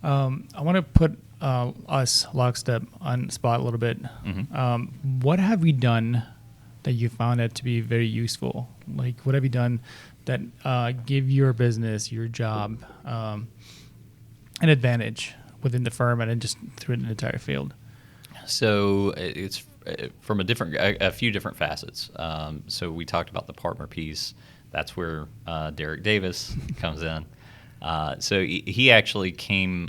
I want to put us, Lockstep, on the spot a little bit. What have we done that you found it to be very useful? Like, what have you done that give your business, your job, an advantage within the firm and then just through the entire field? So it's from a few different facets. So we talked about the partner piece. That's where Derek Davis comes in. So he actually came.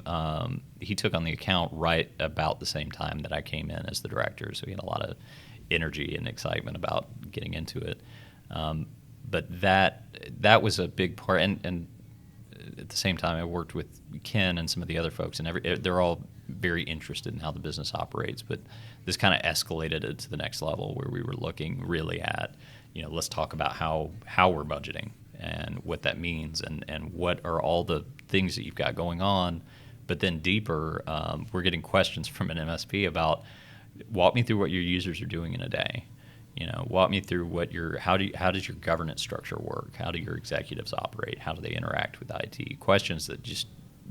He took on the account right about the same time that I came in as the director. So he had a lot of energy and excitement about getting into it. But that was a big part. And at the same time, I worked with Ken and some of the other folks, and they're all very interested in how the business operates. But this kind of escalated it to the next level where we were looking really at, let's talk about how we're budgeting and what that means and what are all the things that you've got going on. But then deeper, we're getting questions from an MSP about, walk me through what your users are doing in a day. Walk me through how does your governance structure work? How do your executives operate? How do they interact with IT? Questions that just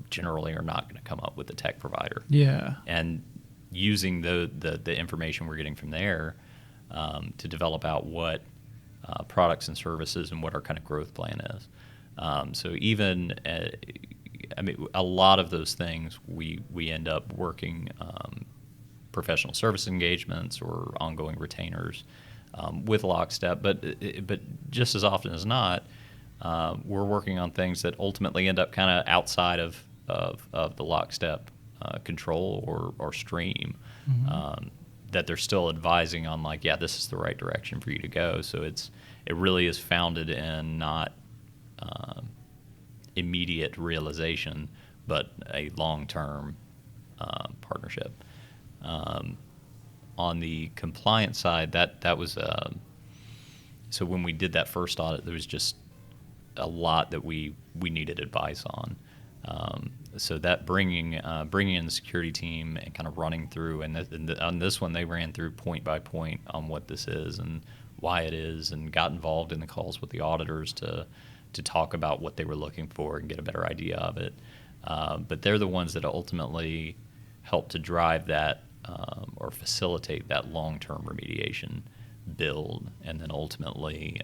generally are not going to come up with the tech provider. Yeah. And using the information we're getting from there to develop out what products and services and what our kind of growth plan is. So even, a lot of those things we end up working professional service engagements or ongoing retainers with Lockstep, but just as often as not, we're working on things that ultimately end up kind of outside of the Lockstep control or stream. That they're still advising on, like, yeah, this is the right direction for you to go. So it really is founded in not immediate realization, but a long-term partnership. On the compliance side, that was so when we did that first audit, there was just a lot that we needed advice on. So that bringing in the security team and kind of running through, and on this one they ran through point by point on what this is and why it is, and got involved in the calls with the auditors to talk about what they were looking for and get a better idea of it. But they're the ones that ultimately help to drive that or facilitate that long-term remediation build, and then ultimately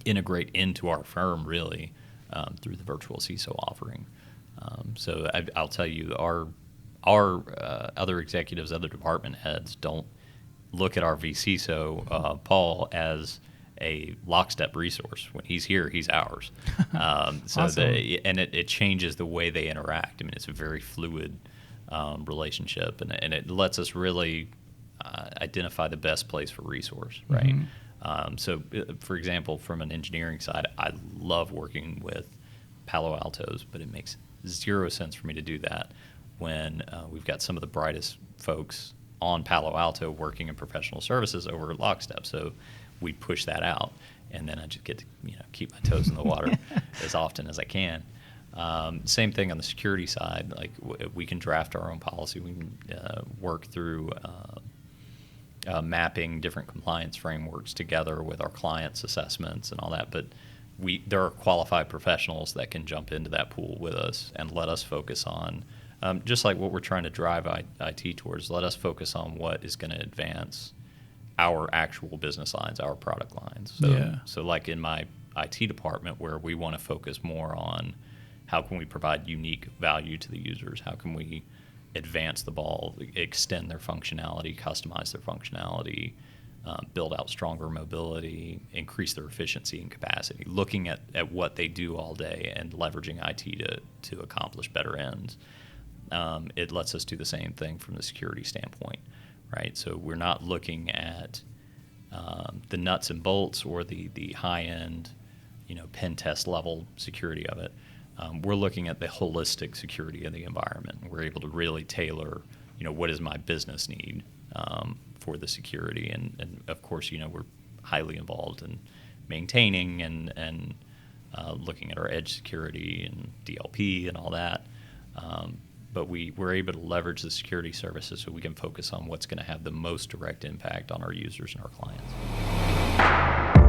integrate into our firm really through the virtual CISO offering. So I'll tell you, our other executives, other department heads don't look at our vCISO, Paul, as a Lockstep resource. When he's here, he's ours. So Awesome. It changes the way they interact. I mean, it's a very fluid relationship, and it lets us really identify the best place for resource, right? So, for example, from an engineering side, I love working with Palo Altos, but it makes zero sense for me to do that when we've got some of the brightest folks on Palo Alto working in professional services over at Lockstep. So we push that out, and then I just get to keep my toes in the water as often as I can. Same thing on the security side. Like we can draft our own policy. We can work through mapping different compliance frameworks together with our clients' assessments and all that. But there are qualified professionals that can jump into that pool with us and let us focus on, just like what we're trying to drive IT towards, let us focus on what is going to advance our actual business lines, our product lines. So like in my IT department, where we want to focus more on how can we provide unique value to the users, how can we advance the ball, extend their functionality, customize their functionality, build out stronger mobility, increase their efficiency and capacity, looking at what they do all day and leveraging IT to accomplish better ends. It lets us do the same thing from the security standpoint, right? So we're not looking at the nuts and bolts or the high-end, pen test level security of it. We're looking at the holistic security of the environment. We're able to really tailor, what is my business need for the security, and of course, we're highly involved in maintaining and looking at our edge security and DLP and all that. But we're able to leverage the security services so we can focus on what's going to have the most direct impact on our users and our clients.